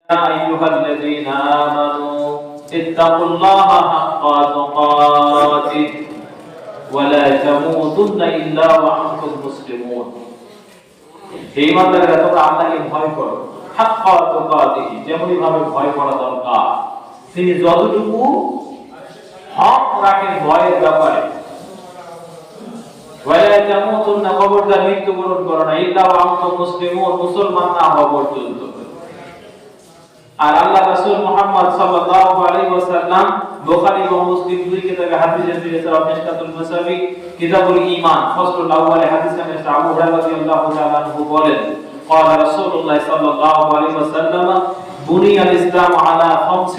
أيها الذين آمنوا اتقوا الله حق تقاته ولا تموتن إلا وأنتم مسلمون হে ইমানদাররা তোমরা আল্লাহকে ভয় করো হাক্কা তুকাতিহি যেমনি ভাবে ভয় করা দরকার তিনি যতটুকু হক রাখেন ভয়ের ব্যাপারে ওয়ালা তামুতুন্না খবরদার মৃত্যুবরণ করো না ইল্লা ওয়া আনতুম মুসলিমুন মুসলমান না হওয়া পর্যন্ত। আর আল্লাহ রাসূল মুহাম্মদ সাল্লাল্লাহু আলাইহি ওয়াসাল্লাম বুখারী ও মুসলিম দুই কিতাবে হাদিসের বিরেসা মিশকাতুল মাসাবি কিতাবুল ঈমান ফসলুল আউয়াল হাদিসে মিস্টার আবু হুরায়রা রাদিয়াল্লাহু তাআলা আনহু বলেন قال رسول الله صلى الله عليه وسلم بني الاسلام على خمس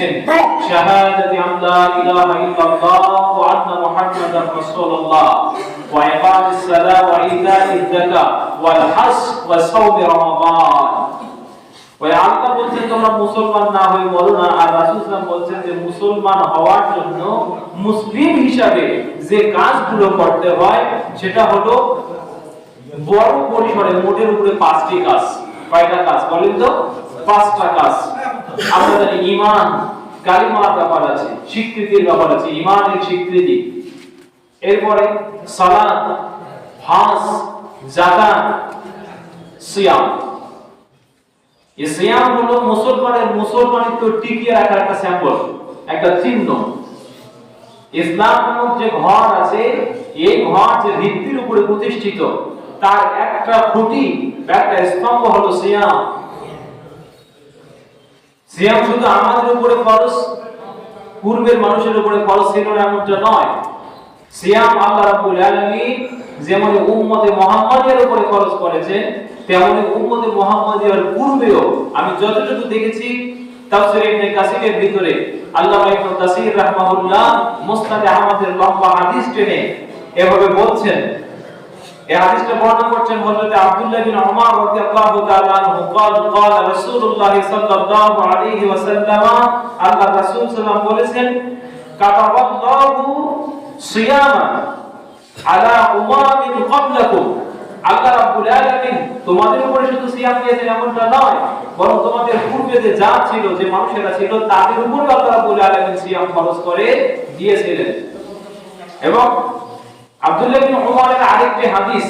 شهادة ان لا اله الا الله وان محمدا رسول الله واقام الصلاه وايتاء الزكاه والحج وصوم رمضان। ওই আল্লাহ বলছেন তোমরা মুসলমান না হয়ে বলো না, আর রাসূল সাল্লাল্লাহু বলছেন যে মুসলমান হওয়ার জন্য মুসলিম হিসাবে যে কাজগুলো করতে হয় সেটা হলো বড় পরিসরে মোটের উপরে 5টি কাজ। কয়টা কাজ বলেন তো? 5টা কাজ। আমাদের ঈমান কালিমার ব্যাপার আছে, স্বীকৃতির ব্যাপার আছে, ঈমানের স্বীকৃতি। এরপরে সালাত, হজ, যাকাত, সিয়াম। এই সিয়াম হলো মুসলমানিত্ব টিকিয়ে রাখার একটা স্যাম্পল, একটা চিহ্ন। ইসলাম নামক যে ঘর আছে, এই ঘর যে ভিত্তির উপরে প্রতিষ্ঠিত, তার একটা খুঁটি, একটা স্তম্ভ হলো সিয়াম। সিয়াম শুধু আমাদের উপরে ফরজ, পূর্বের মানুষের উপরে ফরজ ছিল না এমনটা নয়। সিয়াম আল্লাহ রাব্বুল আলামিন যেমন উম্মতে মুহাম্মাদিয়ার উপরে ফরজ করেছেন, তেমনি উম্মতে মুহাম্মাদিয়ার পূর্বেও আমি যতটুকু দেখেছি তাফসীর ইবনে কাসিরের ভিতরে আল্লামা ইবনে কাসির রাহমাহুল্লাহ মুসনাদ আহমদের লম্বা হাদিস টেনে এভাবে বলছেন। এই হাদিসটা বর্ণনা করছেন হযরত আব্দুল্লাহ বিন উমর রাদিয়াল্লাহু তাআলা আনহু قال قال রাসূলুল্লাহ সাল্লাল্লাহু আলাইহি ওয়াসাল্লাম আল্লাহ রাসূল সাল্লাল্লাহু বলেছেন কাতাবাল্লাহু সিয়ামান আলা উমামিন ক্বাবলাকুম। আল্লাহ রাব্বুল আলামিন তোমাদের উপরে শুধু সিয়াম দিয়েছেন এমনটা নয়, বরং তোমাদের পূর্বে যে জাত ছিল, যে মানুষেরা ছিল, তাদের উপর আল্লাহ রাব্বুল আলামিন সিয়াম ফরজ করে দিয়েছিলেন। এবং আব্দুল্লাহ ইবনে উমরের আরেকটি হাদিস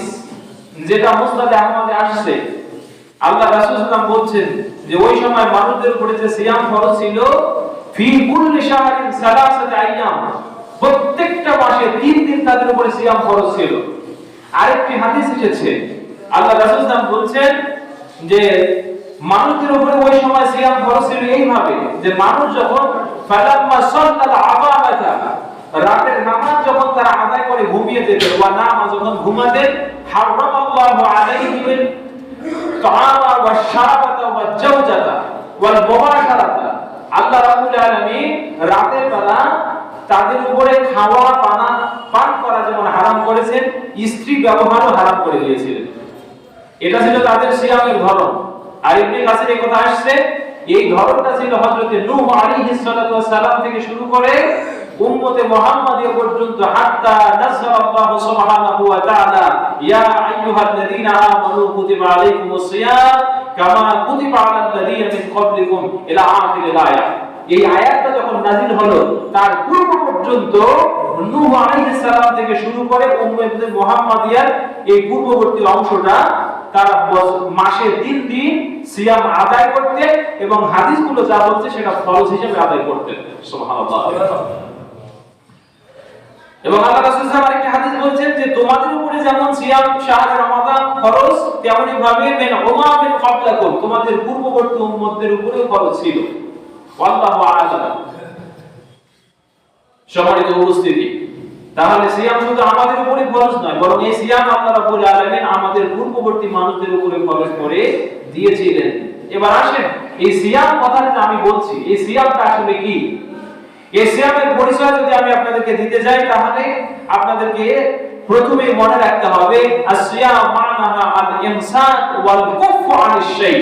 যেটা মুসনাদ আহমদে আসছে, আল্লাহ রাসূল সাল্লাল্লাহু আলাইহি ওয়াসাল্লাম বলছেন যে ওই সময় মানুষদের উপরে যে সিয়াম ফরজ ছিল ফি কুল্লি শাহরিন সালাসাত আইয়াম, প্রত্যেকটা মাসে 3 দিন তাদের উপরে সিয়াম ফরজ ছিল। আরেকটি হাদিস এসেছে আল্লাহ রাসূল সাল্লাল্লাহু আলাইহি ওয়াসাল্লাম বলছেন যে মানুষদের উপরে ওই সময় সিয়াম ফরজ ছিল এইভাবে যে মানুষ যখন ফালাম্মা সাল্লাল আবাদাতা, রাতের নামাজ যখন তারা আদায় করে ঘুমিয়ে যেতেন, ওয়া নামাজ যখন ঘুমাতেন, হারামাল্লাহু আলাইহিম তাআমা ওয়া শারাবাতা ওয়া জাওজাতা ওয়াল মুবাশারাতা। আল্লাহ রাব্বুল আলামিন রাতের বেলা তাদের উপরে খাওয়া পান করা যেমন হারাম করেছেন, স্ত্রী ব্যবহারও হারাম করে দিয়েছিলেন। এটা ছিল তাদের সিয়ামের ধরন। আর ইবনে কাসির এই কথা আসছে, এই ধরনটা ছিল হযরত নূহ আলাইহিস সালাতু ওয়াস সালাম থেকে শুরু করে উম্মতে মুহাম্মাদিয়া পর্যন্ত, হাত্তা নাযারাল্লাহু সুবহানাহু ওয়া তাআলা ইয়া আইয়ুহাল্লাযীনা আমানু কুতিবা আলাইকুমুস সিয়াম কামা কুতিবা আলাল্লাযীনা মিন ক্বাবলিকুম ইলা আখিরিল আয়াত। এই আয়াতটা যখন নাযিল হলো তার পূর্ব পর্যন্ত নূহ আলাইহিস সালাম থেকে শুরু করে উম্মতে মুহাম্মাদিয়ার এই পূর্ববর্তী অংশটা তারা মাসে 3 দিন সিয়াম আদায় করতেন এবং হাদিসগুলো যা বলছে সেটা ফরজ হিসেবে আদায় করতেন। সুবহানাল্লাহ। এবং আল্লাহ রাসূল সাল্লাল্লাহু আলাইহি ওয়াসাল্লাম আরেকটা হাদিস বলছেন যে তোমাদের উপরে যেমন সিয়াম শাহর রমাদান ফরজ, তেমনি ভাবে মিন উমামিন ক্বাবলাকুম, তোমাদের পূর্ববর্তী উম্মতদের উপরেও ফরজ ছিল। আল্লাহু আ'লাম। সম্মানিত উপস্থিতি, তাহলে সিয়াম শুধু আমাদের উপরে ফরজ নয়, বরং এই সিয়াম আল্লাহ রাব্বুল আলামিন আমাদের পূর্ববর্তী মানুষদের উপরে ফরজ করে দিয়েছিলেন। এবার আসেন এই সিয়াম কথাটা আমি বলছি, এই সিয়ামটা আসলে কি? এই সিয়ামের পরিচয় যদি আমি আপনাদেরকে দিতে যাই, তাহলে আপনাদেরকে প্রথমেই মনে রাখতে হবে আসিয়াম মানাহা আল ইমসাক ওয়াল কুফ আনিশ শাই,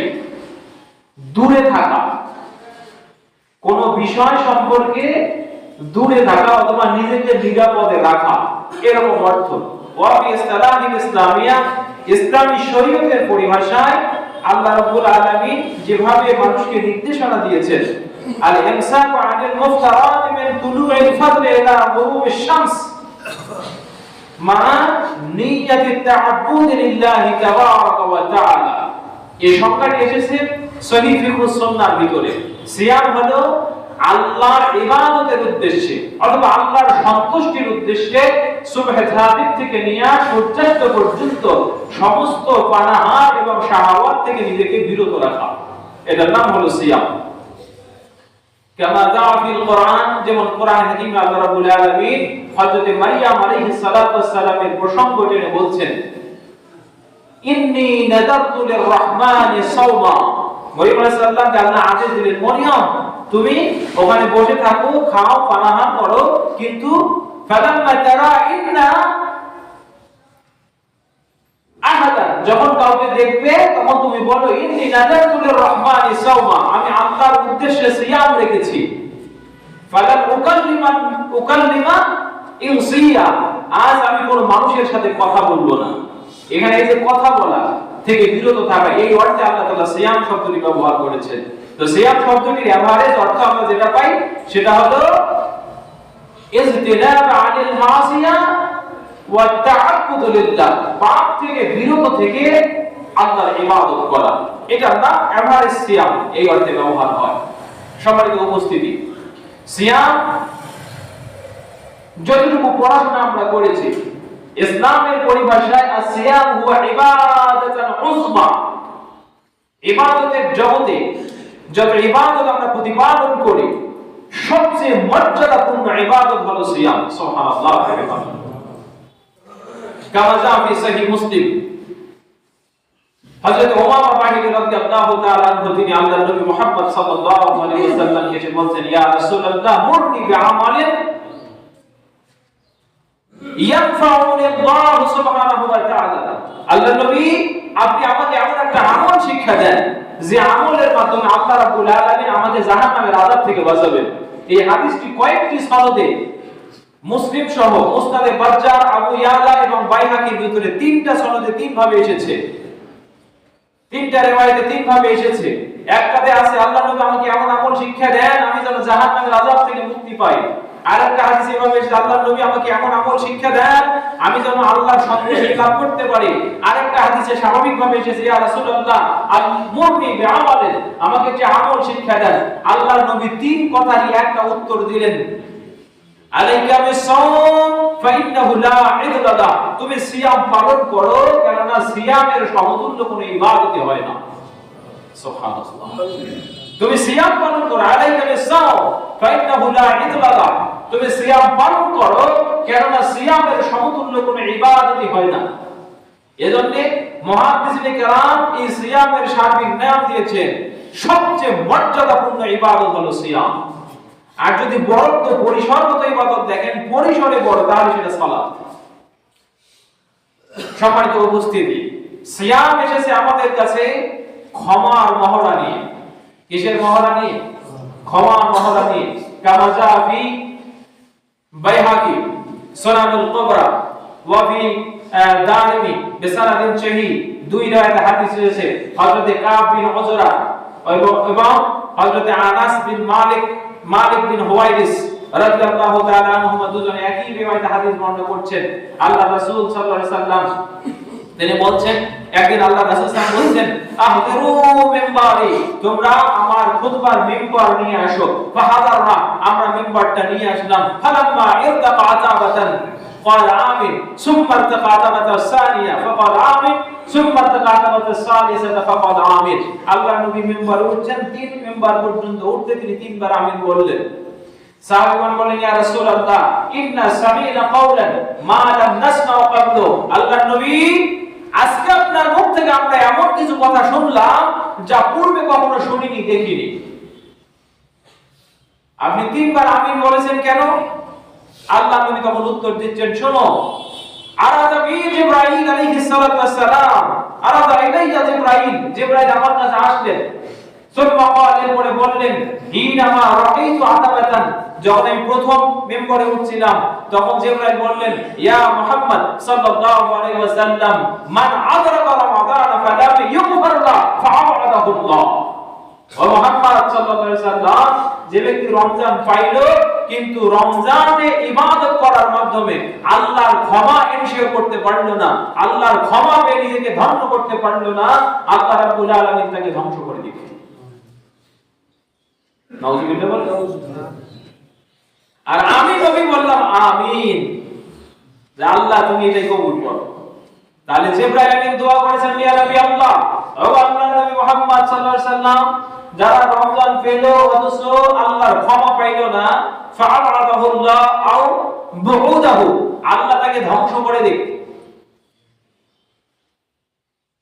দূরে থাকা, কোন বিষয় সম্পর্কে দূরে থাকা অথবা নিজেকে নিরাপদে রাখা, এরকম অর্থ। ওয়া বি ইসলাহিল ইসলামিয়া, ইসলামী শরীয়তের পরিভাষায় আল্লাহ রাব্বুল আলামিন যেভাবে মানুষকে নির্দেশনা দিয়েছেন, আল ইমসাকু আনিল মুফতারাত মিন তুলুইল ফাজর ইলা গুরুবিশ শামস মা নিয়াতি তাআব্বুদ লিল্লাহি তাবারাকা ওয়া তাআলা। এই সংজ্ঞাটি এসেছে সহিহ ফিকহুস সুন্নাহর ভিতরে। সিয়াম হলো আল্লাহর ইবাদতের উদ্দেশ্যে অথবা আল্লাহর সন্তুষ্টির উদ্দেশ্যে সুবহ সাদিক থেকে নিয়ে সূর্যাস্ত পর্যন্ত সমস্ত পানাহার এবং শাহাওয়াত থেকে নিজেকে বিরত রাখা, এটার নাম হলো সিয়াম। কামা জা ফিল কোরআন, যেমন কোরআন হাকিমে আল্লাহ রাব্বুল আলামিন হযরত মারইয়াম আলাইহিস সালাতু ওয়াস সালামের প্রসঙ্গ টেনে বলছেন, ইন্নী নাযারতু লির-রাহমানি সাওমা। মরিয়ম আলাইহিস সালামকে আল্লাহ আদেশ দিলেন, মরিয়ম তুমি ওখানে বসে থাকো, খাও, পানাহার করো, কিন্তু ফালাম্মা তারা ইন্না আহাদান, যখন কাউকে দেখবে তখন তুমি বলো ইন্নী নাযারতু লির-রাহমানি সাওমা, আমি আল্লাহর উদ্দেশ্যে সিয়াম রেখেছি। ফালাম উকাল্লিমা ইনসিয়া, আজ আমি কোন মানুষের সাথে কথা বলবো না। এখানে এই যে কথা বলা থেকে বিরত থাকা, এই অর্থে আল্লাহ তাআলা সিয়াম শব্দটি ব্যবহার করেছেন। তো সিয়াম শব্দটির এভারেজ অর্থ আমরা যেটা পাই সেটা হলো ইজতিনাব আনিল মাসিয়া ওয়া তাআব্বুদ লিল্লাহ, পাপ থেকে বিরত থেকে আল্লাহর ইবাদত করা, এটার নাম এভারেজ সিয়াম, এই অর্থে ব্যবহার হয়। সম্মানিত উপস্থিতি, সিয়াম যতটুকু পড়াশোনা আমরা করেছি, ইসলামের পরিভাষায় আসিয়াম হুয়া ইবাদাতুন উযমা, ইবাদতের জগতে যত ইবাদত আমরা প্রতিপালন করি সবচেয়ে মর্যাদাপূর্ণ ইবাদত হলো সিয়াম। সুবহানাল্লাহ। কামা জা ফি সহিহ মুসলিম, হযরত উমামা বাহিনী রাদিয়াল্লাহু তাআলা আনহু তিনি আল্লাহর নবী মুহাম্মদ সাল্লাল্লাহু আলাইহি ওয়াসাল্লাম কে বলছেন, ইয়া রাসূলুল্লাহ মুরনি বিআমালিন ইয়ানফাউনি আল্লাহ সুবহানাহু ওয়া তাআলা, আল্লাহর নবী আপনি আমাকে এমন একটা আমল শিক্ষা দেন যে আমলের মাধ্যমে আল্লাহ রাব্বুল আলামিন আমাকে জাহান্নামের আযাব থেকে বাঁচাবেন। এই হাদিসটি কয়েকটি সনদে মুসলিম সহ মুসনাদে বাজ্জার, আবু ইয়ালা এবং বাইহাকির ভিতরে তিনটা সনদে তিন ভাবে এসেছে, তিনটা riwayate তিন ভাবে এসেছে। একটাতে আছে আল্লাহ নবী আমাকে এমন আমল শিক্ষা দেন আমি যেন জাহান্নামের আযাব থেকে মুক্তি পাই। আরেকটা হাদিসে এভাবে এসেছে আল্লাহ নবী আমাকে এমন আমল শিক্ষা দেন আমি যেন আল্লাহর সন্তুষ্টি লাভ করতে পারি। আরেকটা হাদিসে স্বাভাবিকভাবে এসেছে, ইয়া রাসূলুল্লাহ মুরনি বিআমালিন, আমাকে যে আমল শিক্ষা দেন। আল্লাহর নবী তিন কথারই একটা উত্তর দিলেন, আলাইকা বিস-সাওম ফাইন্নাহু লা ইদলা লা, তুমি সিয়াম পালন করো, কেননা সিয়ামের সমতুল্য কোনো ইবাদতই হয় না। সুবহানাল্লাহ। তুমি সিয়াম পালন করো, আলাইকা বিস-সাওম ফাইন্নাহু লা ইদলা লা, তুমি সিয়াম পালন করো, কেননা সিয়ামের সমতুল্য কোনো ইবাদতই হয় না। এজন্য মুহাদ্দিসিনে কেরাম এই সিয়ামের সার্বিক নাম দিয়েছেন সবচেয়ে মর্যাদাপূর্ণ ইবাদত হলো সিয়াম। আর যদি বড় পরিসরগত ইবাদত দেখেন, পরিসরে বড়, তাহলে সেটা সালাত। সম্মানিত উপস্থিতি, সিয়াম এসেছে আমাদের কাছে ক্ষমার মহড়া নিয়ে। কিসের মহড়া নিয়ে? ক্ষমার মহড়া নিয়ে। কামা জা ফি বাইহাকি সুনানুল কুবরা ওয়া ফি দারিমি বিসানাদিন সহিহ, দুই রাওয়ায়াতে হাদিস এসেছে হযরত কাব বিন উজরা এবং হযরত আনাস বিন মালিক বিন হুয়াইরিস রাদিয়াল্লাহু তাআলা আনহুমা, দুজনে একই রিওয়ায়াতে হাদিস বর্ণনা করছেন। আল্লাহ রাসূল সাল্লাল্লাহু আলাইহি সাল্লাম তিনি বলছেন, একদিন আল্লাহ রাসূল সাল্লাল্লাহু আলাইহি বলছেন, আহদিরু মিম্বারি, তোমরা আমার খুতবার মিম্বার নিয়ে আসো। ফাহাদারনা, আমরা মিম্বারটা নিয়ে আসলাম। ফালাম্মা ইরতাকা আতাবাতান قال آمين ثم ارتقى عتبة الثانية فقال آمين ثم ارتقى عتبة الثالثة فقال آمين। আল্লাহ নবী মিম্বার উঠছেন, তিন মিম্বার পর্যন্ত উঠতে তিনি তিনবার আমিন বললেন। সাহাবাগণ বলেন, ইয়া রাসূলুল্লাহ ইন্না সামি'না কাওলান মা লাম নাসমা'ু ক্বাবলু, আল্লাহ নবী আজকে আপনার মুখ থেকে আমরা এমন কিছু কথা শুনলাম যা পূর্বে কখনো শুনিনি, দেখিনি। আপনি তিনবার আমিন বলেছেন কেন? আল্লাহ নবী তখন উত্তর দিচ্ছেন, শোনো, আরাদা বি জিবরাইল আলাইহিস সালাতু ওয়াস সালাম, আরাদা ইলাইয়া জিবরাইল, জিবরাইল আমার কাছে আসলেন। সুম্মা ক্বাল, এরপরে বললেন, হিনামা রাআইতু আতাবাতান, যখন আমি প্রথম মিম্বরে উঠছিলাম তখন জিবরাইল বললেন, ইয়া মুহাম্মদ সাল্লাল্লাহু আলাইহি ওয়াসাল্লাম, মান আদরাকা রমাদান ফালাম ইগফার লা ফাআবাদাহু আল্লাহ। ও মুহাম্মদ সাল্লাল্লাহু আলাইহি ওয়াসাল্লাম, যে ব্যক্তি রমজান পাইল কিন্তু রমজানে ইবাদত করার মাধ্যমে আল্লাহর ক্ষমা এনশিওর করতে পারল না, আল্লাহর ক্ষমা পেয়ে নিজেকে ধন্য করতে পারল না, আল্লাহ রাব্বুল আলামিন তাকে ধ্বংস করে দিবেন। নাউযুবিল্লাহ বলেন। আর আমি নবী বললাম আমিন, যে আল্লাহ তুমি এটাই কবুল করো। তাহলে জিবরাইল আমিন দোয়া করেছেন, ইয়া নবী আল্লাহ, ও আল্লাহর নবী মুহাম্মদ সাল্লাল্লাহু আলাইহি ওয়াসাল্লাম, যারা রমজান পেল অথচ আল্লাহর ক্ষমা পাইল না, ফাআবাদাহু আল্লাহ আও বুউদাহু, আল্লাহ তাকে ধ্বংস করে দিক।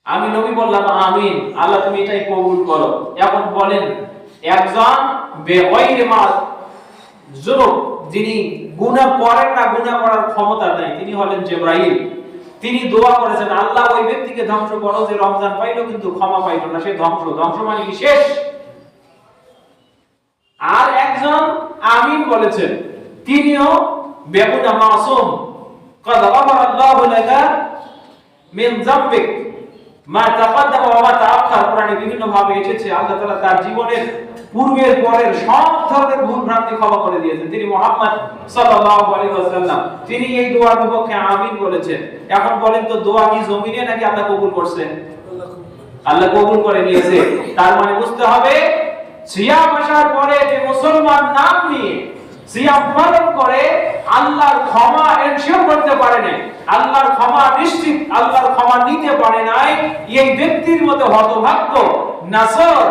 আমি নবী বললাম আমিন, আল্লাহ তুমি এটাই কবুল করো। এখন বলেন, একজন বেগাইরে মা যুনুব, যিনি গুনাহ করেন না, গুনাহ করার ক্ষমতা নাই, তিনি হলেন জিবরাইল। তিনি দোয়া করেছেন, আল্লাহ ওই ব্যক্তিকে ধ্বংস করো যে রমজান পাইল কিন্তু ক্ষমা পাইল না, সে ধ্বংস। ধ্বংস মানে কি? শেষ। আর একজন আমিন বলেছেন, তিনিও বেগুনাহ মাসুম, ক্বাদ গাফারাল্লাহু লাকা মিন যামবিক মা তাকাদ্দামা ওয়া মা তাআখার। কোরআনে বিভিন্ন ভাবে এসেছে আল্লাহ তাআলা তার জীবনের পূর্বের পরের সব ধরনের ভুল ভ্রান্তি ক্ষমা করে দিয়েছেন। তিনি মুহাম্মদ সাল্লাল্লাহু আলাইহি ওয়াসাল্লাম, তিনি এই দোয়ার বিপক্ষে আমিন বলেছেন। এখন বলেন তো, দোয়া কি জমিনে নাকি আল্লাহ কবুল করছেন? আল্লাহ কবুল করে নিয়েছে। তার মানে বুঝতে হবে, সিয়াম আসার পরে যে মুসলমান নাম নিয়ে সিয়াম পালন করে আল্লাহর ক্ষমা এনশিওর করতে পারে না, আল্লাহর ক্ষমা নিশ্চিত, আল্লাহর ক্ষমা নিতে পারে নাই, এই ব্যক্তির মতো হতভাগ্য নাসর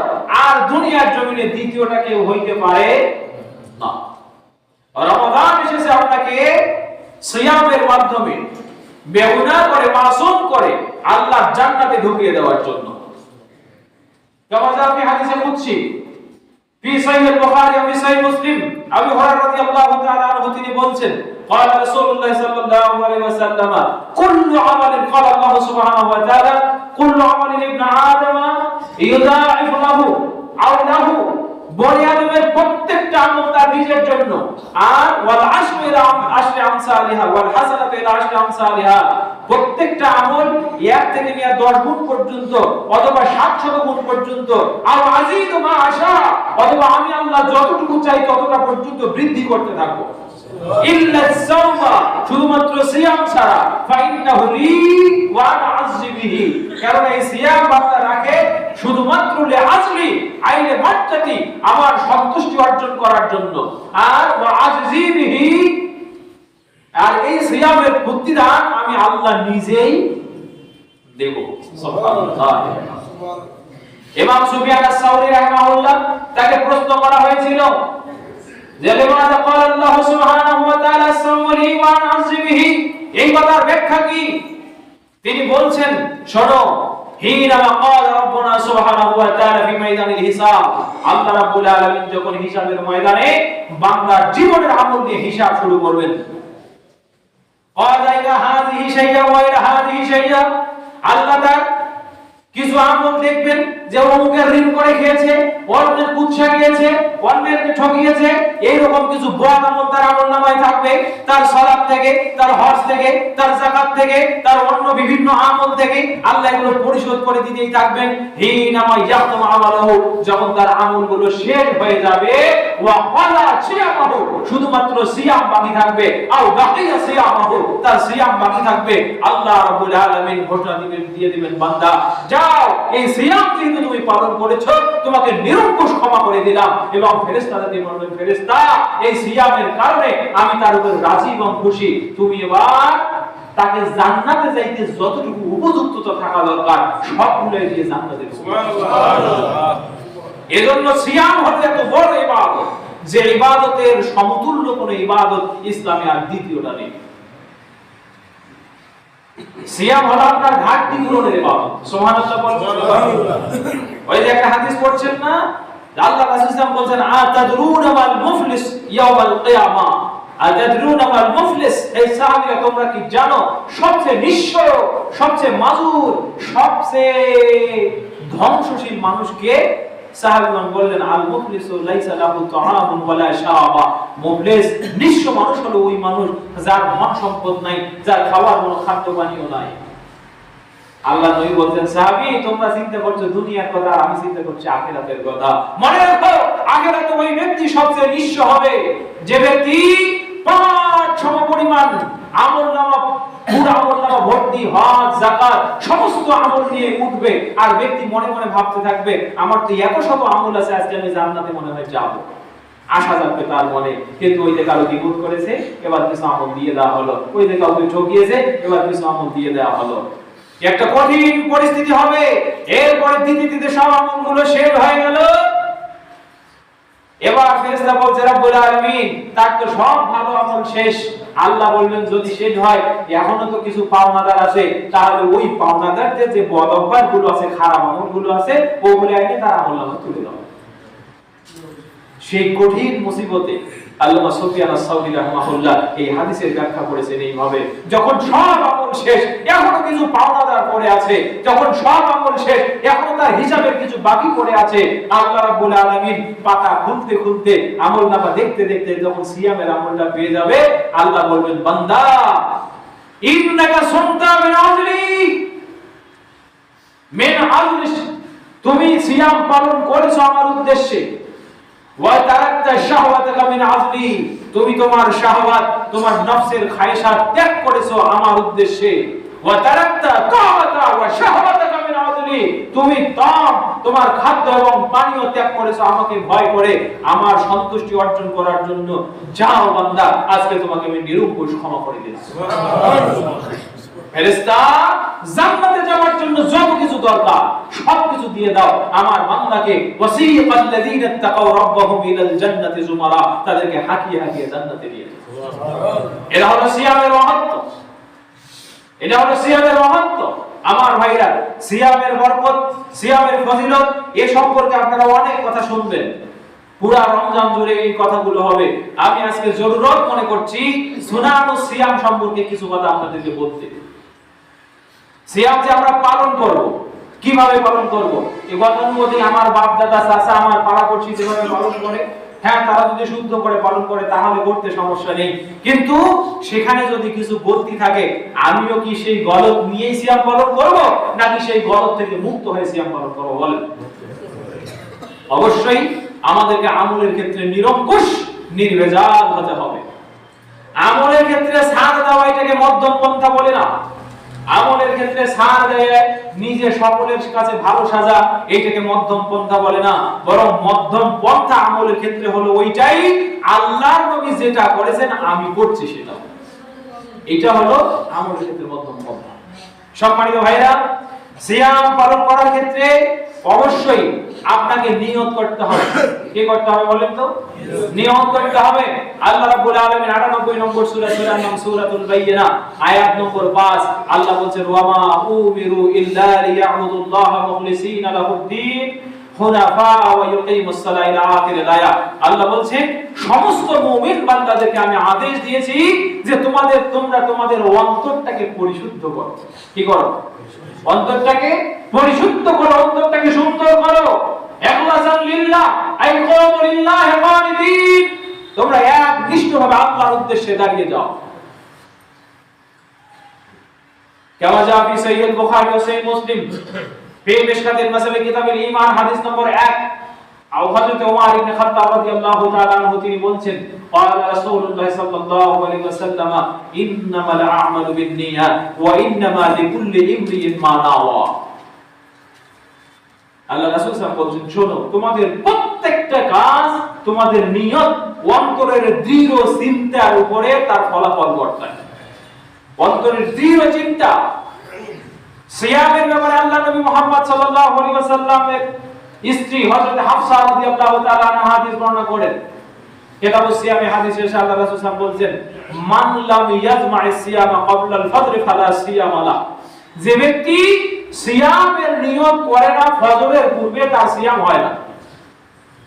আর দুনিয়ার জমিনে দ্বিতীয়টা কেউ হইতে পারে না। রমাদান এসেছে আপনাকে সিয়ামের মাধ্যমে বেগুনাহ করে, মাসুম করে আল্লাহর জান্নাতে ঢুকিয়ে দেওয়ার জন্য। كما جاء في حديث قدسي في صحيح البخاري وفي صحيح مسلم, আবু হুরায়রা রাদিয়াল্লাহু তাআলা আনহু তিনি বলেন, قال رسول الله صلى الله عليه وسلم كل عمل قال الله سبحانه وتعالى كل عمل ابن آدم يضاعف له أو له, বনি আদমের প্রত্যেকটা আমল তার নিজের জন্য, আর ওয়াল আশরু ইলা আশরি আমসালিহা ওয়াল হাসানাতু ইলা আশরি আমসালিহা, প্রত্যেকটা আমল 1 থেকে নিয়ে 10 গুণ পর্যন্ত অথবা 700 গুণ পর্যন্ত, আর আজিদু মা আশা, অথবা আমি আল্লাহ যতটুকু চাই ততটা পর্যন্ত বৃদ্ধি করতে থাকবো। ইল্লা সাওমা, শুধুমাত্র সিয়াম ছাড়া, ফাইন্নাহু লি ওয়া আনা আযজি বিহি, কারণ এই সিয়াম বান্দা রাখে শুধুমাত্র লিআজলি আইলে মাত্তাতি, আমার সন্তুষ্টি অর্জন করার জন্য, আর ওয়া আযজি বিহি, আর এই সিয়ামের প্রতিদান আমি আল্লাহ নিজেই দেব। সুবহানাল্লাহ। ইমাম সুফিয়ান আস-সাউরি রাহিমাহুল্লাহ, তাকে প্রশ্ন করা হয়েছিল যে লিমাযা ক্বালা আল্লাহু সুবহানাহু ওয়া তাআলা সাওলি ওয়া আনা আযজি বিহি, এই কথার ব্যাখ্যা কি? তিনি বলছেন, শোনো, হিনামা ক্বালা রাব্বুনা সুবহানাহু ওয়া তাআলা ফি মাইদানিল হিসাব, আল্লাহ রাব্বুল আলামিন যখন হিসাবের ময়দানে বান্দার জীবনের আমল দিয়ে হিসাব শুরু করবেন, ক্বালা ইলা হাযিহি শাইয়া ওয়া ইলা হাযিহি শাইয়া, আল্লাহ তাআলা কিছু আমল দেখবেন যে অমুকের ঋণ করে খেয়েছে, অন্যের কুৎসা খেয়েছে, অন্যেরকে ঠকিয়েছে, এইরকম কিছু বদ আমল তার আমলনামায় থাকবে, তার সালাত থেকে, তার হজ থেকে, তার যাকাত থেকে, তার অন্য বিভিন্ন আমল থেকে আল্লাহ এগুলো পরিশোধ করে দিতেই থাকবেন। হিনামা ইয়াতমা আমালহু, যখন তার আমলগুলো শেষ হয়ে যাবে, ওয়া ক্বালা সিয়ামাহু, শুধুমাত্র সিয়াম বাকি থাকবে, আও বাকিয়া সিয়ামাহু, তার সিয়াম বাকি থাকবে, আল্লাহ রাব্বুল আলামিন ঘোষণা দিয়ে দিবেন, বান্দা যাও, এই সিয়াম যেহেতু তুমি পালন করেছো, তোমাকে নিরঙ্কুশ ক্ষমা করে দিলাম, এবং ফেরেশতাদের বলবেন, ফেরেশতা, এই সিয়ামের কারণে আমি তার উপর রাজি এবং খুশি, তুমি এবার তাকে জান্নাতে যাইতে যতটুকু উপযুক্ততা থাকা দরকার সবগুলো দিয়ে জান্নাতে ঢুকবে। সুবহানাল্লাহ। এজন্য সিয়াম হলো এত বড় ইবাদত যে ইবাদতের সমতুল্য কোনো ইবাদত ইসলামে আর দ্বিতীয়টা নেই। সিয়াম হলো আপনার ঘাটতি পূরণের ইবাদত। সুবহানাল্লাহ বলুন। ওই যে একটা হাদিস পড়ছেন না, আল্লাহ রাসূল সাল্লাল্লাহু আলাইহি ওয়াসাল্লাম বলেন, আতাদরুনা মাল মুফলিস ইয়াওমাল কিয়ামা, আতাদরুনা মাল মুফলিস, এই সাহাবীরা তোমরা কি জানো সবচেয়ে নিঃস্ব, সবচেয়ে মাজুর, সবচেয়ে ধ্বংসশীল মানুষ কে? সাহাবীগণ বললেন, আল মুফলিসু লাইসা লাহু তাআমুন ওয়ালা শারাবা, মুফলিস নিঃস্ব মানুষ হলো ওই মানুষ যার ধন সম্পদ নাই, যার খাওয়ার কোনো খাদ্য পানীয় নাই। আল্লাহ নবী বলছেন, সাহাবী তোমরা চিন্তা করছো দুনিয়ার কথা, আমি চিন্তা করছি আখিরাতের কথা। মনে রাখো আখিরাতে ওই ব্যক্তি সবচেয়ে নিঃস্ব হবে যে ব্যক্তি 5 সমপরিমাণ আমলনামা, পুরো আমলনামা ভর্তি হজ যাকাত সমস্ত আমল নিয়ে উঠবে, আর ব্যক্তি মনে মনে ভাবতে থাকবে আমার তো এত শত আমল আছে, আজকে আমি জান্নাতে মনে হয় যাব, আশা থাকবে তার মনে। কিন্তু ওই যে কারো বিপদ করেছে, এবার কিছু আমল দিয়ে দেওয়া হলো, ওই যে কাউকে ঠকিয়েছে, এবার কিছু আমল দিয়ে দেওয়া হলো। একটা কঠিন পরিস্থিতি হবে। এরপরে দিতে সব আমলগুলো শেষ হয়ে গেল। এবার ফেরেশতা বলছে, রব্বুল আলামিন তার তো সব ভালো আমল শেষ। আল্লাহ বলবেন, যদি শেষ হয় এখনো তো কিছু পাওনাদার আছে, তাহলে ওই পাওনাদারদের যে বদ অভ্যাসগুলো আছে, খারাপ আমলগুলো আছে, ওগুলো এনে তার আমলনামা তুলে দাও। সেই কঠিন মুসিবতে আল্লামা সুফিয়ান আস-সাউরি রাহমাহুল্লাহ এই হাদিসের ব্যাখ্যা করেছেন এইভাবে, যখন সব আমল শেষ এখনো কিছু পাওনাদার পড়ে আছে, যখন সব আমল শেষ এখনো তার হিসাবের কিছু বাকি পড়ে আছে, আল্লাহ রাব্বুল আলামিন পাতা খুলতে খুলতে আমলনামা দেখতে দেখতে যখন সিয়ামের আমলটা পেয়ে যাবে, আল্লাহ বলবেন, বান্দা ইন্নাকা সুনতা মিন আজলি, তুমি সিয়াম পালন করেছো আমার উদ্দেশ্যে। ওয়া তারাকতা শাহওয়াতাকা মিন আজলি, তুমি তোমার শাহওয়াত, তোমার নফসের খায়সাত ত্যাগ করেছো আমার উদ্দেশ্যে। ওয়া তারাকতা তাআতা ওয়া শাহওয়াতাকা মিন আজলি, তুমি তোমার খাদ্য এবং পানীয় ত্যাগ করেছো আমাকে ভয় করে, আমার সন্তুষ্টি অর্জন করার জন্য। যাও বান্দা, আজকে তোমাকে আমি নিরঙ্কুশ ক্ষমা করে দিচ্ছি। সুবহানাল্লাহ। ফেরেশতা জান্নাতে যাওয়ার জন্য যত কিছু দরকার সবকিছু দিয়ে দাও আমার বান্দাকে। ওয়াসিকাল লাযিনা তাকাউ রাব্বাহুম ইলাল জান্নাতি যুমারা, তাদেরকে হাকিয়ে হাকিয়ে জান্নাতে নিয়ে যাও। সুবহানাল্লাহ। এটা হলো সিয়ামের মাহাত্ম্য, এটা হলো সিয়ামের মাহাত্ম্য। আমার ভাইরা, সিয়ামের বরকত, সিয়ামের ফজিলত এ সম্পর্কে আপনারা অনেক কথা শুনবেন, পুরা রমজান জুড়ে এই কথাগুলো হবে। আমি আজকে জরুরত মনে করছি সুনানুস সিয়াম সম্পর্কে কিছু কথা আপনাদেরকে বলতে। সিয়াম যে আমরা পালন করব, কিভাবে পালন করব, এই গতানুগতিক আমার বাপ দাদা চাচা আমার পাড়াপড়শি যেভাবে পালন করে, হ্যাঁ তারা যদি শুদ্ধ করে পালন করে তাহলে করতে সমস্যা নেই, কিন্তু সেখানে যদি কিছু গলতি থাকে, আমিও কি সেই গলত নিয়েই সিয়াম পালন করব, নাকি সেই গলত থেকে মুক্ত হয়ে সিয়াম পালন করব? বলেন। অবশ্যই আমাদেরকে আমলের ক্ষেত্রে নিরঙ্কুশ নির্ভেজাল হতে হবে। আমলের ক্ষেত্রে ছাড় দেওয়া এটাকে মধ্যম পন্থা বলে না। আমলের ক্ষেত্রে ছাড় দেয়, নিজে সকলের কাছে ভালো সাজা, এটাকে মধ্যম পন্থা বলে না, বরং মধ্যম পন্থা আমলের ক্ষেত্রে হলো ওইটাই আল্লাহর নবী যেটা করেছেন আমি করছি সেটা, এটা হলো আমলের ক্ষেত্রে মধ্যম পন্থা। সম্মানিত ভাইরা, সিয়াম পালন করার ক্ষেত্রে অবশ্যই আপনাকে নিয়ত করতে হবে। কি করতে হবে বলেন তো? নিয়ত করতে হবে। আল্লাহ রাব্বুল আলামিন 98 নম্বর সূরার নাম সূরাতুল বাইয়িনা, আয়াত নম্বর 5, আল্লাহ বলেন, ওয়া মা উমিরু ইল্লা লিয়াবুদুল্লাহা মুখলিসিনা লাহুদ-দ্বীন হুনাফা ওয়া ইউকিমুস সালাতা ইলা আখিরিল আয়াত। আল্লাহ বলেন, সমস্ত মুমিন বান্দাদেরকে আমি আদেশ দিয়েছি যে তোমরা তোমাদের অন্তরটাকে পরিশুদ্ধ করো। কি করো? অন্তরটাকে পরিশুদ্ধ করো, অন্তরটাকে সুন্দর করো। ইখলাসান লিল্লাহ আই কুমু লিল্লাহি কানিদিন, তোমরা একনিষ্ঠভাবে আল্লাহর উদ্দেশ্যে দাঁড়িয়ে যাও। কামা যা ফি সহিহ বুখারী ও সহিহ মুসলিম ফি মিশকাতিল মাসাল কিতাবুল ঈমান হাদিস নম্বর 1, আও হযরত ওমর ইবনে খাত্তাব রাদিয়াল্লাহু তাআলা আনহু তিনি বলেন, ক্বালা রাসূলুল্লাহ সাল্লাল্লাহু আলাইহি ওয়াসাল্লাম, ইন্নামাল আ'মালু বিন্নিয়াত ওয়া ইন্নামা লিকুল্লি ইমরিইন মা নাওয়া। আল্লাহ রাসূল সাল্লাল্লাহু আলাইহি ওয়াসাল্লাম বলেন, শোনো, তোমাদের প্রত্যেকটা কাজ তোমাদের নিয়ত, অন্তরের দৃঢ় চিন্তার উপরে তার ফলাফল বর্তায়। অন্তরের দৃঢ় চিন্তা। সিয়ামের ব্যাপারে আল্লাহ নবী মুহাম্মদ সাল্লাল্লাহু আলাইহি ওয়াসাল্লামের স্ত্রী হযরত হাফসা রাদিয়াল্লাহু তাআলা আনহা হাদিস বর্ণনা করেন। কিতাবুস সিয়ামে হাদিসে আল্লাহ রাসূল সাল্লাল্লাহু আলাইহি ওয়াসাল্লাম বলেন, মান লাম ইয়াজমা'is সিয়ামা ক্বাবলা আল-ফজর ফালা সিয়াম লা, যে ব্যক্তি সিয়ামের নিয়ত করে না ফজরের পূর্বে, তার সিয়াম হয় না।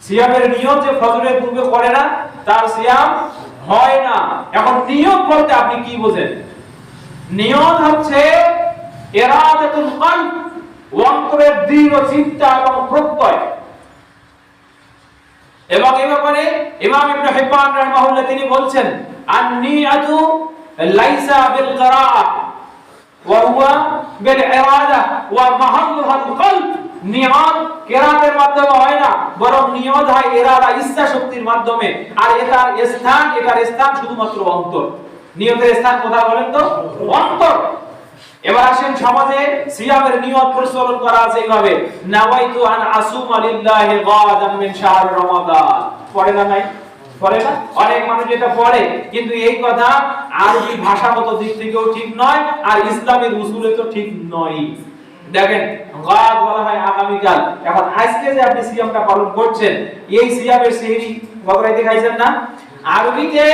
সিয়ামের নিয়ত যে ফজরের পূর্বে করে না, তার সিয়াম হয় না। এখন নিয়ত বলতে আপনি কি বোঝেন? নিয়ত হচ্ছে ইরাদাতুল কলব, অন্তরের দৃঢ় চিন্তা এবং প্রত্যয়। এবং এই ব্যাপারে ইমাম ইবনে হিব্বান রাহিমাহুল্লাহ তিনি বলছেন, আন-নিয়াতু লাইসা বিল কিরাআ ওয়া হুয়া বিল ইরাদা ওয়া মাহাল্লুহা আল-কলব। নিয়ত কিরাতের মাধ্যমে হয় না, বরং নিয়ত হয় ইরাদা, ইচ্ছা শক্তির মাধ্যমে। আর এটার স্থান শুধুমাত্র অন্তর। নিয়তের স্থান কোথায় বলেন তো? অন্তর। এবার আসেন সমাজে সিয়ামের নিয়ত প্রচলন করা আছে এইভাবে, নাওয়াইতু আন আসুমা লিল্লাহি গাদান মিন শাহর রমাদান। পড়ে না নাই? পড়ে না? অনেক মানুষ এটা পড়ে, কিন্তু এই কথা আরবি ভাষাগত দিক থেকেও ঠিক নয়, আর ইসলামের উসুলে তো ঠিক নয়। দেখেন, গাদ বলা হয় আগামীকাল। এখন আজকে যে আপনি সিয়ামটা পালন করছেন, এই সিয়ামের সেহরি গতরাতে খাইছেন না? আরবিতে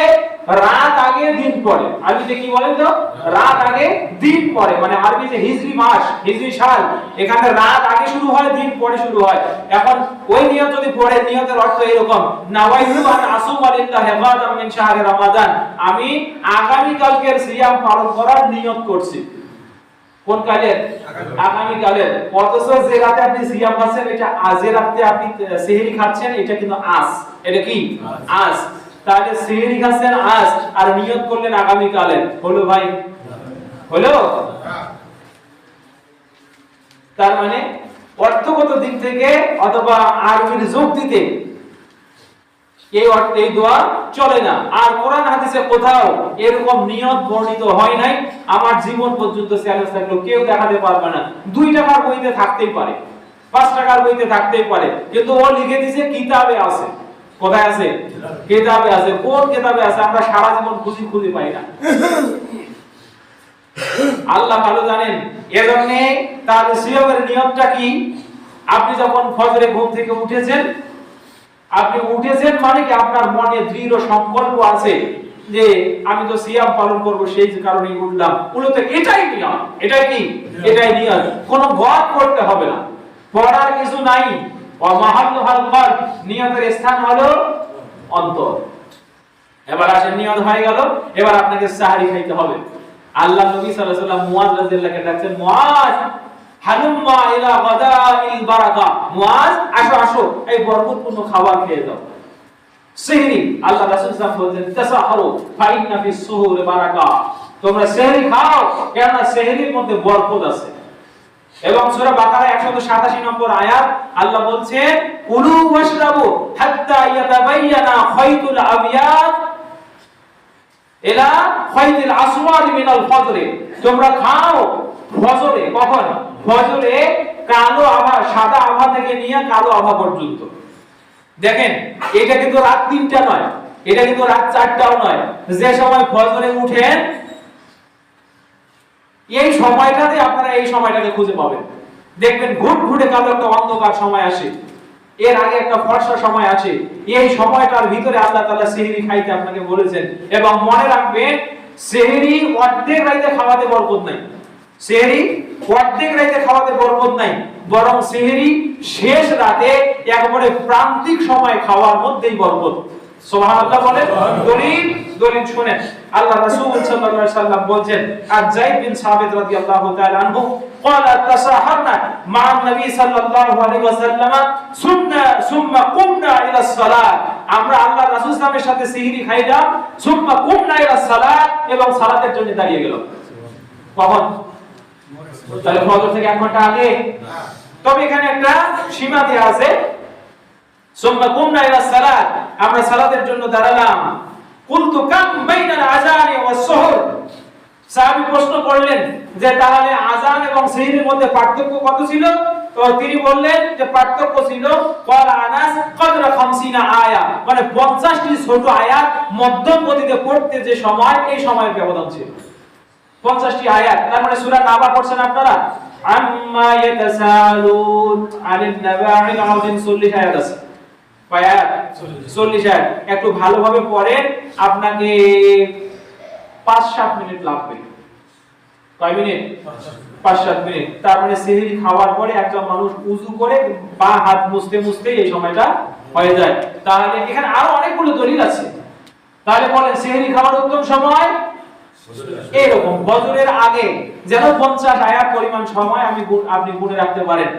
রাত আগে দিন পরে। আরবিতে কি বলেন তো? রাত আগে দিন পরে। মানে আরবিতে হিজরি মাস, হিজরি সাল, এখানে রাত আগে শুরু হয়, দিন পরে শুরু হয়। এখন ওই নিয়ত যদি পড়ে, নিয়তের অর্থ এরকম, নাওয়াইতু আন আসুমা লিল্লাহি গাদান মিন শাহরি রমাদান, আমি আগামী কালকের সিয়াম পালন করার নিয়ত করছি। কোন কালের? আগামী কালের। অথচ যে রাতে আপনি সিয়াম খাচ্ছেন, এটা আজের রাতে আপনি সেহরি খাচ্ছেন, এটা কিন্তু আজ। এটা কি? আজ। তাহলে সেহরি খাচ্ছেন আজ, আর নিয়ত করলেন আগামী কালের। হলো ভাই? হলো? তার মানে অর্থগত দিক থেকে অথবা আরবির যুক্তিতে এই দোয়া চলে না। আর কোরআন হাদিসে কোথাও এরকম নিয়ত বর্ণিত হয় নাই। আমার জীবন পর্যন্ত চ্যালেঞ্জ থাকলো, কেউ দেখাতে পারবে না। 2 টাকার বইতে থাকতেই পারে, 5 টাকার বইতে থাকতেই পারে, কিন্তু ও লিখে দিয়েছে কিতাবে আছে। কোথায় আছে? কিতাবে আছে। কোন কিতাবে আছে? আমরা সারা জীবন খুঁজে পাই না। আল্লাহ ভালো জানেন। এজন্য তার সিয়ামের নিয়তটা কি? আপনি যখন ফজরে ঘুম থেকে উঠেছেন, মানে কি আপনার মনে দৃঢ় সংকল্প আছে যে আমি তো সিয়াম পালন করব, সেই কারণেই উঠলাম। মূলত এটাই নিয়ত। এটাই কি? এটাই নিয়ত। কোনো গদ করতে হবে না, পড়ার কিছু নাই। ওয়া মাহাল্লুহাল কলব, নিয়তের স্থান হলো অন্তর। এবার আসেন, নিয়ত হয়ে গেল, এবার আপনাকে সাহরি খাইতে হবে। আল্লাহ নবী সাল্লাল্লাহু আলাইহি ওয়াসাল্লাম মুয়াজ রাদিয়াল্লাহু আনহু ডাকছেন, মুয়াজ হালুম্মা ইলা গাদাইল বারাকা, মুয়াজ আসো আসো, এই বরকতপূর্ণ খাবার খেয়ে যাও। সেহরি, আল্লাহ রাসূল সাল্লাল্লাহু আলাইহি ওয়াসাল্লাম বলেন, তাসাহারু ফাইন্না ফিস সুহুরি বারাকা, তোমরা সেহরি খাও, কারণ সেহরির মধ্যে বরকত আছে। এবং সূরা বাকারা 187 নম্বর আয়াত আল্লাহ বলছেন, কুলু ওয়াশরাবু হাত্তা ইয়াতাবায়ানা খায়তুল আবিয়াদ ইলা খায়তিল আসওয়াদ মিনাল ফজরে, তোমরা খাও ফজরে। কখন? ফজরে কালো আভা, সাদা আভা থেকে নিয়ে কালো আভা পর্যন্ত। দেখেন, এটা কিন্তু রাত 3টা নয়, এটা কিন্তু রাত 4টাও নয়। যে সময় ফজরে উঠেন, এই সময়টাতে আপনারা এই সময়টাকে খুঁজে পাবেন। দেখবেন ঘুটঘুটে কালো একটা অন্ধকার সময় আসে, এর আগে একটা ফর্সা সময় আসে। এই সময়টার ভিতরে আল্লাহ তাআলা সেহরি খাইতে আপনাকে বলেছেন। এবং মনে রাখবেন, সেহরি অর্ধেক রাতে খাওয়াতে বরকত নাই। সেহরি অর্ধেক রাতে খাওয়াতে বরকত নাই, বরং সেহরি শেষ রাতে একবারে প্রান্তিক সময় খাওয়ার মধ্যেই বরকত। সুবহানাল্লাহ বলেন। দলিল শুনেন। আল্লাহ রাসূল সাল্লাল্লাহু আলাইহি ওয়াসাল্লাম বলেন, আর যায়েদ বিন সাবিত রাদিয়াল্লাহু তাআলা আনহু قال تسحرنا مع النبي صلى الله عليه وسلم ثم قمنا الى الصلاه, আমরা আল্লাহ রাসূল সাল্লাল্লাহু সাথে সেহরি খাইলাম, ثم قمنا الى الصلاه, এবং সালাতের জন্য দাঁড়িয়ে গেলাম। কখন? তাহলে ফজর থেকে 1 ঘন্টা আগে। তবে এখানে একটা সীমা দেয়া আছে, ثم قمنا الى الصلاه, আমরা সালাতের জন্য দাঁড়ালাম। কুলতু কাম বাইনাল আযান ওয়াস সুহর, সাহাবী প্রশ্ন করলেন যে তাহলে আযান এবং সেহরির মধ্যে পার্থক্য কত ছিল? তো তিনি বললেন যে পার্থক্য ছিল ক্বালা আনাস কদরা 50 আয়াত, মানে 50টি ছোট আয়াত মধ্যম গতিতে পড়তে যে সময়, এই সময়ের ব্যবধান ছিল 50টি আয়াত। তার মানে সূরা নাবা পড়ছেন আপনারা, আম্মা ইয়াতাসালুন আনিন নাবাইল আযীম, 40 আয়াত আছে। কয় আয়াত? 40 আয়াত। একটু ভালোভাবে পড়েন, আপনাকে 5-7 মিনিট লাগবে। কয় মিনিট? 5-7 মিনিট। তার মানে সেহরি খাওয়ার পরে একজন মানুষ উযু করে পা হাত মুছতে মুছতে এই সময়টা হয়ে যায়। তাহলে এখানে আরো অনেকগুলো দলিল আছে। তাহলে বলেন, সেহরি খাওয়ার উত্তম সময় এরকম ফজরের আগে, যেন 50 আয়াত পরিমাণ সময় আপনি গুণে রাখতে পারেন।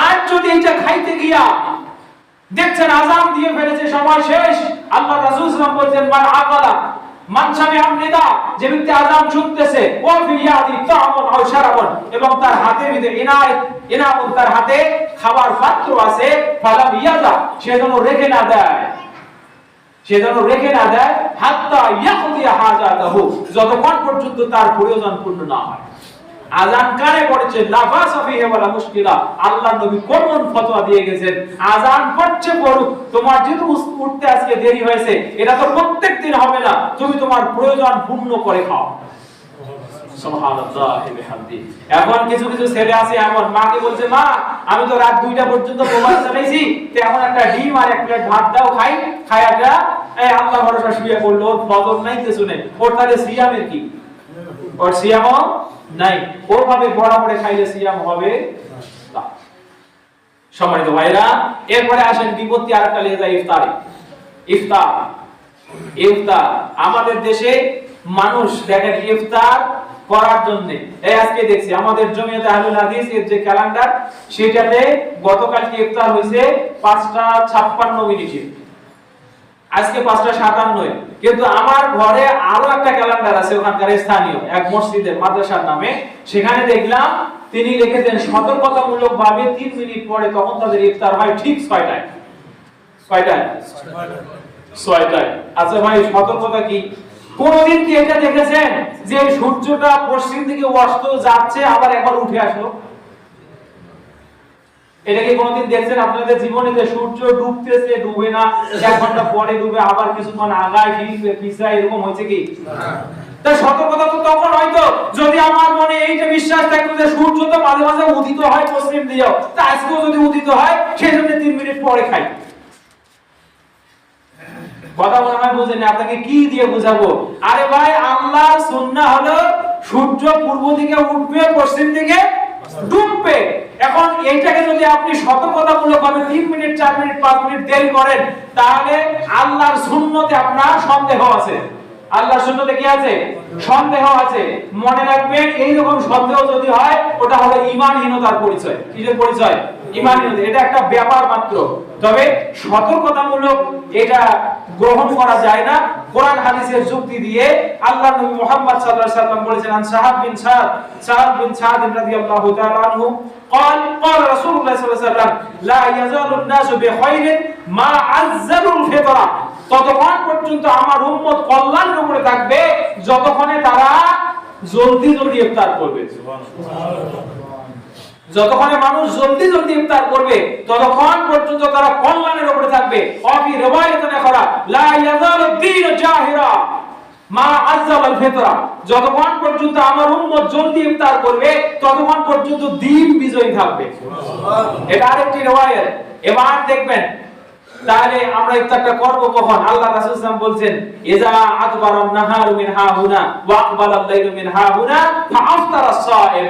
আর যদি এটা খাইতে গিয়া দেখছেন আযান দিয়ে ফেলেছে, সময় শেষ। আল্লাহ রাসূল সাল্লাল্লাহু আলাইহি ওয়াসাল্লাম বলেন মান আকালা মান সামিআ নিদা, যে ব্যক্তি আযান শুনতেছে, ওয়া ফি ইয়াদি তা'মুন আও শারাবুন, এবং তার হাতের ভিতরে ইনামুন, তার হাতে খাবার পাত্র আছে, ফালাম ইয়াদা, সে যেন রেখে না দেয়, সে যেন রেখে না দেয়, হাত্তা ইয়াকদিয়া হাজাতাহু, যতক্ষণ পর্যন্ত তার প্রয়োজন পূর্ণ না হয়। আযান কানে পড়েছে, লা বাসা ফিহি ওয়ালা মুশকিলা, আল্লাহর নবী কোন ফতোয়া দিয়ে গেছেন, আযান পড়ছে পড়ুক, তোমার যেহেতু উঠতে আজকে দেরি হয়েছে, এটা তো প্রত্যেকদিন হবে না, তুমি তোমার প্রয়োজন পূর্ণ করে খাও। সুবহানাল্লাহি বিহামদি। এখন কিছু কিছু ছেলে আছে এমন, মাকে বলছে, মা আমি তো রাত 2টা পর্যন্ত মোবাইল চালাইছি, তো এখন একটা ডিম আর এক প্লেট ভাত দাও, খাই, খাই একটা আল্লাহ ভরসা শুয়ে পড়লো, ওর ফজর নাই কিছু নেই, ওর তাহলে সিয়ামের কি? ওর সিয়ামও নাই, ওভাবে বরাবরে খাইলে সিয়াম হবে না। সম্মানিত ভাইরা, এরপরে আসেন বিপত্তি আরেকটা লেগে যায়, ইফতারি। ইফতার আমাদের দেশে মানুষ দেখেন ইফতার করার জন্য, এই আজকে দেখছি আমাদের জমিয়তে আহলুল হাদিস এর যে ক্যালেন্ডার, সেটাতে গতকালকে ইফতার হয়েছে 5:56 আজকে 5:57। কিন্তু আমার ঘরে আরো একটা ক্যালেন্ডার আছে, ওখানকার স্থানীয় এক মসজিদের মাদ্রাসার নামে, সেখানে দেখলাম তিনি লিখেছেন সতর্কতামূলক ভাবে 3 মিনিট পরে তখন তাদের ইফতার হয় ঠিক 6টায়। কয়টায়? 6টায়। আচ্ছা ভাই, সতর্কতা কি? কোনদিন কি এটা দেখেছেন যে সূর্যটা পশ্চিম দিকে অস্ত যাচ্ছে আবার একবার উঠে আসলো? এটা কি কোনদিন দেখছেন আপনাদের জীবনে যে সূর্য ডুবতেছে, ডুবে না, 1 ঘন্টা পরে ডুবে, আবার কিছুক্ষণ আগায় ফিরে পিছায়, এরকম হয়েছে কি? তাই সতর্কতা তো তখন হয়তো যদি আমার মনে এইটা বিশ্বাস থাকতো যে সূর্য তো মাঝে মাঝে উদিত হয় পশ্চিম দিকেও, তা আজকেও যদি উদিত হয় সেজন্য 3 মিনিট পরে খাই। কথা মনে হয় বুঝেন, আপনাকে কি দিয়ে বুঝাবো? আরে ভাই, আল্লাহর সুন্নাহ হলো সূর্য পূর্ব দিকে উঠবে, পশ্চিম দিকে ডুববে। এখন এইটাকে যদি আপনি সতর্কতামূলকভাবে 3 মিনিট, 4 মিনিট, 5 মিনিট দেরি করেন, তাহলে আল্লাহর সুন্নতে আপনার সন্দেহ আছে। আল্লাহর সুন্নতে কি আছে? সন্দেহ আছে। মনে রাখবেন, এই রকম সন্দেহ যদি হয়, ওটা হলো ঈমানহীনতার পরিচয়। কিসের পরিচয়? ঈমানহীনতা। এটা একটা ব্যাপার মাত্র, তবে সতর্কতামূলক এটা গ্রহণ করা যায় না। কোরআন হাদিসের যুক্তি দিয়ে আল্লাহর নবী মুহাম্মদ সাল্লাল্লাহু আলাইহি ওয়াসাল্লাম বলেছেন, আন সাহাব বিন সাদ রাদিয়াল্লাহু তাআলা আনহু قال قال رسول الله صلى الله عليه وسلم لا يزال الناس بخير ما عزلوا الفطره, ততক্ষণ পর্যন্ত আমার উম্মত কল্যাণের উপরে থাকবে যতক্ষণে তারা জলদি জলদি ইফতার করবে। যতক্ষণে মানুষ জলদি জলদি ইফতার করবে ততক্ষণ পর্যন্ত তারা কল্যাণের উপরে থাকবে। অফি রিওয়ায়াতে করা লা ইয়াজালু দ্বীন জাহিরা মা আযযাল ফিতরা, যতক্ষণ পর্যন্ত আমার উম্মত জলদি ইফতার করবে ততক্ষণ পর্যন্ত দ্বীন বিজয়ী থাকবে। এটা আরেকটি রিওয়ায়াত। এবার দেখবেন তাহলে আমরা ইফতারটা করব কখন? আল্লাহ রাসূল সাল্লাল্লাহু আলাইহি ওয়াসাল্লাম বলছেন, ইজা আদবারান নাহারু মিন হাহুনা ওয়া আকবালাল লাইলু মিন হাহুনা ফাআফতারাস সাইম।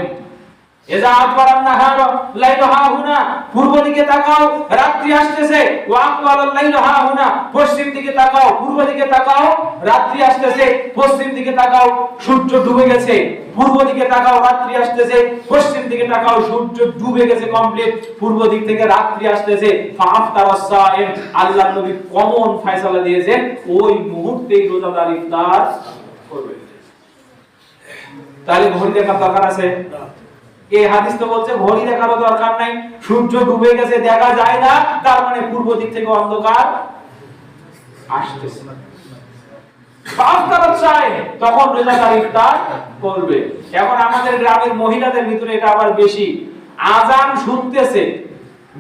ইজা আদবারান নাহারু লাইলু হাহুনা, পূর্ব দিকে তাকাও, রাত্রি আসতেছে, ওয়া আকবালাল লাইলু হাহুনা, পশ্চিম দিকে তাকাও, পূর্ব দিকে তাকাও, রাত্রি আসতেছে, পশ্চিম দিকে তাকাও, সূর্য ডুবে গেছে, পূর্ব দিকে তাকাও, রাত্রি আসতেছে, পশ্চিম দিকে তাকাও, সূর্য ডুবে গেছে কমপ্লিট, পূর্ব দিক থেকে রাত্রি আসতেছে, ফাআফতারাস সাইম। আল্লাহর নবী কমন ফয়সালা দিয়েছেন, ওই মুহূর্তেই রোজাদার ইফতার করবে। তাহলে ঘড়ি দেখার দরকার আছে? এই হাদিস তো বলছে ঘড়ি দেখারও দরকার নাই, সূর্য ডুবে গেছে, দেখা যায় না, তার মানে পূর্ব দিক থেকে অন্ধকার আসতেছে, তখন রোজাদার ইফতার করবে। এখন আমাদের গ্রামের মহিলাদের ভিতরে এটা আবার বেশি, আজান শুনতেছে,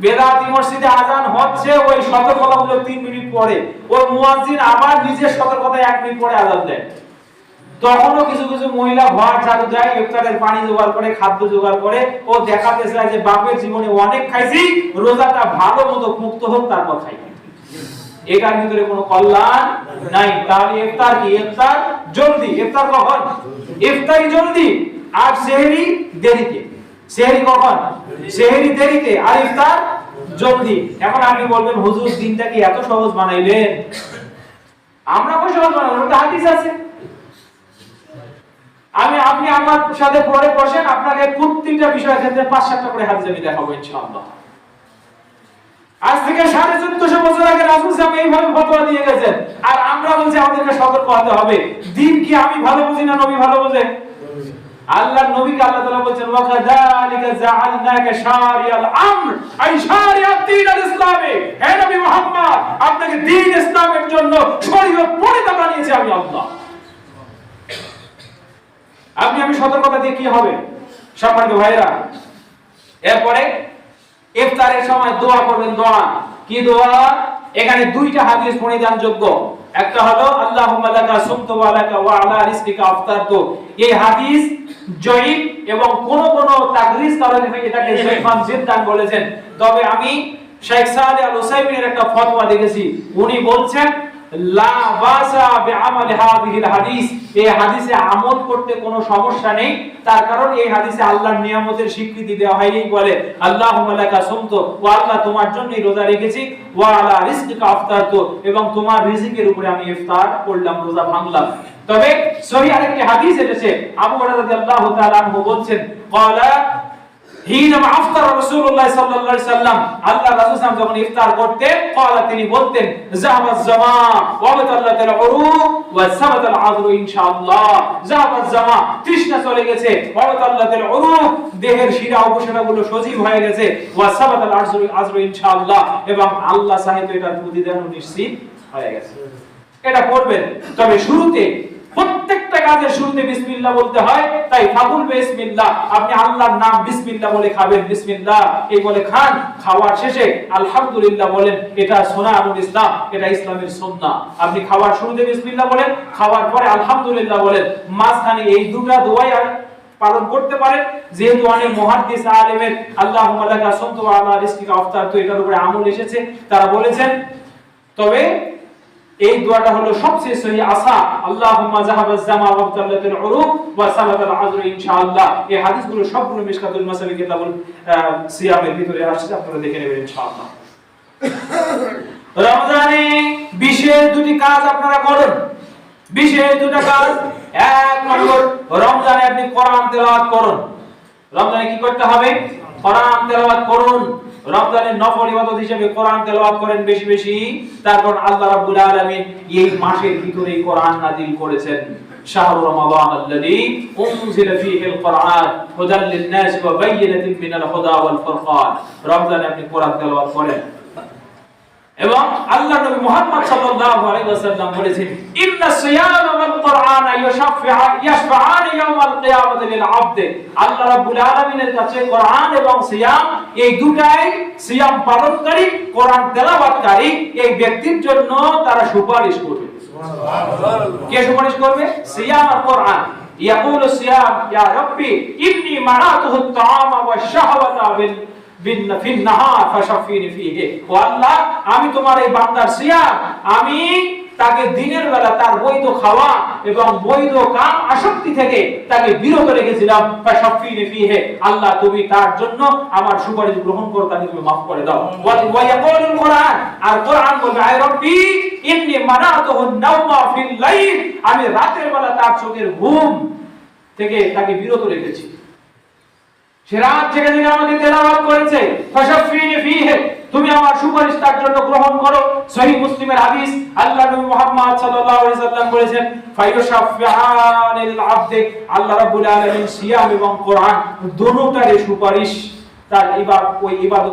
বেদাতি মসজিদে আজান হচ্ছে, ওই সতর্কতামূলক 3 মিনিট পরে ওই মুয়াজ্জিন আবার নিজের সতর্কতায় 1 মিনিট পরে আজান দেয়। তখনও কিছু কিছু মহিলা ঘর ঝাড়ু দেয়, ইফতারের পানি জোগাড় করে, খাদ্য জোগাড় করে, ও দেখাতে চায় যে বাপের জীবনে অনেক খাইছি, রোজাটা ভালো মতো মুক্ত হোক তারপর খাই। এটার ভিতরে কোনো কল্যাণ নাই। তাহলে ইফতার কি? ইফতার জলদি। ইফতার কখন? ইফতারি জলদি, আর সেহরি দেরিতে। সেহরি কখন? সেহরি দেরিতে, আর ইফতার জলদি। এখন আপনি বলবেন, হুজুর দিনটা কি এত সহজ বানাইলেন? আমরা কই সহজ বানাবো? এটা হাদিস আছে। আপনি আমার সাথে পরে বসেন, আপনাকে প্রত্যেকটা বিষয়ের ক্ষেত্রে 5-7টা করে হাদিস আমি দেখাবো ইনশাআল্লাহ। আজ থেকে 1450 বছর আগে রাসূল সাহেব এইভাবে ফতোয়া দিয়ে গেছেন, আর আমরা বলছি আমাদেরকে সতর্ক হতে হবে। দিন কি আমি ভালো বুঝি না নবী ভালো বোঝে? আল্লাহর নবীকে আল্লাহ তাআলা বলেন ওয়া কাযালিকা জাআলনাকা শারিয়াল আমর, আই শারিয়াত দ্বীনুল ইসলামে। হে নবী মুহাম্মদ, আপনাকে দ্বীন ইসলামের জন্য শরীয়ত প্রণেতা বানিয়েছি আমি আল্লাহ। আমি সতর্কতা দিয়ে কি হবে সম্মানিত ভাইরা? এরপরে ইফতারের সময় দোয়া করবেন। দোয়া কি? দোয়া এখানে দুইটা হাদিস পরিধানযোগ্য। একটা হলো আল্লাহুম্মা লাকা সুমতু ওয়া লাকা ওয়া আলা রিজকিকা আফতারতু। এই হাদিস জয়ীফ এবং কোন তাকরিজ কারণে এটাকে জয়ীফান জিদ্দান বলেছেন। তবে আমি শেখ সালেহ আল উসাইমিনের একটা ফতোয়া দেখেছি, উনি বলছেন লা বাসা বিআমালি হাদিহিল হাদিস, এই হাদিসে আমল করতে কোনো সমস্যা নেই। তার কারণ এই হাদিসে আল্লাহর নিয়ামতের স্বীকৃতি দেওয়া হয়। এই বলে আল্লাহুম্মা লাকা সুমতু, ও আল্লাহ তোমার জন্যই রোজা রেখেছি, ওয়া আলা রিজকিকা আফতারতু, এবং তোমার রিজিকের উপরে আমি ইফতার করলাম, রোজা ভাঙলাম। তবে সহিহ আরেকটি হাদিস এসেছে, আবু হুরায়রা রাদিয়াল্লাহু তাআলা আনহু বলছেন ক্বালা হিনামা আফতার রাসূলুল্লাহ সাল্লাল্লাহু আলাইহি সাল্লাম, আল্লাহর রাসূল সাল্লাল্লাহু যখন ইফতার করতেন ক্বালা তিনি বলতেন যাহাবাজ জামা ওয়া বাতাল্লাতাল উরুক ওয়া সাবাতাল আযরু ইনশাআল্লাহ। যাহাবাজ জামা তৃষ্ণা চলে গেছে, ওয়া বাতাল্লাতাল উরুক দেহের শিরা উপশিরাগুলো সজীব হয়ে গেছে, ওয়া সাবাতাল আযরু ইনশাআল্লাহ এবং আল্লাহ চাইলে এটার প্রতিদান নিশ্চিত হয়ে গেছে। এটা পড়বেন। তবে শুরুতে প্রত্যেকটা কাজের শুরুতে বিসমিল্লাহ বলতে হয়, তাই ফাকুল বিসমিল্লাহ, আপনি আল্লাহর নাম বিসমিল্লাহ বলে খাবেন। বিসমিল্লাহ এই বলে খান, খাওয়ার শেষে আলহামদুলিল্লাহ বলেন। এটা সুন্নাতুল ইসলাম, এটা ইসলামের সুন্নাহ। আপনি খাওয়ার শুরুতে বিসমিল্লাহ বলেন, খাওয়ার পরে আলহামদুলিল্লাহ বলেন। মাঝখানে এই দুটো দোয়াই পালন করতে পারেন। যেহেতু অনেক মুহাদ্দিস আলেমের আল্লাহুম্মা লাকা সুমতু ওয়া আলা রিজকিকা আফতারতু এটার উপরে আমল এসেছে, তারা বলেছেন। তবে এই দোয়াটা হলো সবচেয়ে সহিহ আসা, আল্লাহুম্মা যাহাবাজ জামা ওয়া বাতাল্লাতাল উরুক ওয়া সাবাতাল আযরু ইনশাআল্লাহ। এই হাদিসগুলো সবগুলো মিশকাতুল মাসাবি কিতাবুল সিয়ামের ভিতরে আসছে, আপনারা দেখে নেবেন ইনশাআল্লাহ। রমজানে বিশেষ দুটি কাজ আপনারা করুন। বিশেষ দুটো কাজ। এক নম্বর, রমজানে আপনি কোরআন তেলাওয়াত করুন। রমজানে কি করতে হবে? কোরআন তেলাওয়াত করুন। রমজানের নফল ইবাদত হিসেবে কোরআন তেলাওয়াত করেন বেশি বেশি। তারপর আল্লাহ রাব্বুল আলামিন এই মাসের ভিতরেই কোরআন নাযিল করেছেন। শাহরু রমাদান আল্লাযী উনজিলা ফীহিল কুরআন হুদাল লিন-নাস ওয়া বায়িনাতিন মিনাল হুদা ওয়াল ফুরকান। রমজানে আপনি কোরআন তেলাওয়াত করেন। এবং আল্লাহ নবী মুহাম্মদ সাল্লাল্লাহু আলাইহি ওয়াসাল্লাম বলেছেন ইন্নাস সিয়াম ওয়াল কুরআন ইয়াশফাআন ইয়াওমাল কিয়ামাতি লিল আবদ। আল্লাহ রাব্বুল আলামিনের কাছে কোরআন এবং সিয়াম এই দুটাই, সিয়াম পালনকারী কোরআন তেলাওয়াতকারী এই ব্যক্তির জন্য তারা সুপারিশ করবে। সুবহানাল্লাহ। কে সুপারিশ করবে? সিয়াম আর কোরআন। ইয়াকুলু সিয়াম ইয়া রাব্বি ইন্নী মানাতুহু আত-তাআমা ওয়াশ-শাহওয়াতা ফিন নাহার ফাশফিনি ফিহি। ও আল্লাহ, আমি তোমার এই বান্দার সিয়াম, আমি তাকে দিনের বেলা তার বৈধ খাওয়া এবং বৈধ কাম আসক্তি থেকে তাকে বিরত রেখেছিলাম। ফাশফিনি ফিহি, আল্লাহ তুমি তার জন্য আমার সুপারিশ গ্রহণ করো, তাকে তুমি maaf করে দাও। ওয়া ইয়াকুলুল কোরআন, আর কোরআন বলবে আয় রব্বি ইন্নী মানাতুহু নাওমা ফিল লাইল, আমি রাতের বেলা তার চোখের ঘুম থেকে তাকে বিরত রেখেছি। সে রাত জেগে জেগে আমাকে তেলাওয়াত করেছে। ফাশফিনি ফিহি, তুমি আমার সুপারিশ তার জন্য গ্রহণ করো। সহিহ মুসলিমের হাদিস, আল্লাহ নবী মুহাম্মদ সাল্লাল্লাহু আলাইহি সাল্লাম বলেছেন ফায়ুশাফিআনিল আবদ, আল্লাহ রাব্বুল আলামিন সিয়াম এবং কোরআন দুটোটারই সুপারিশ তার ওই ইবাদত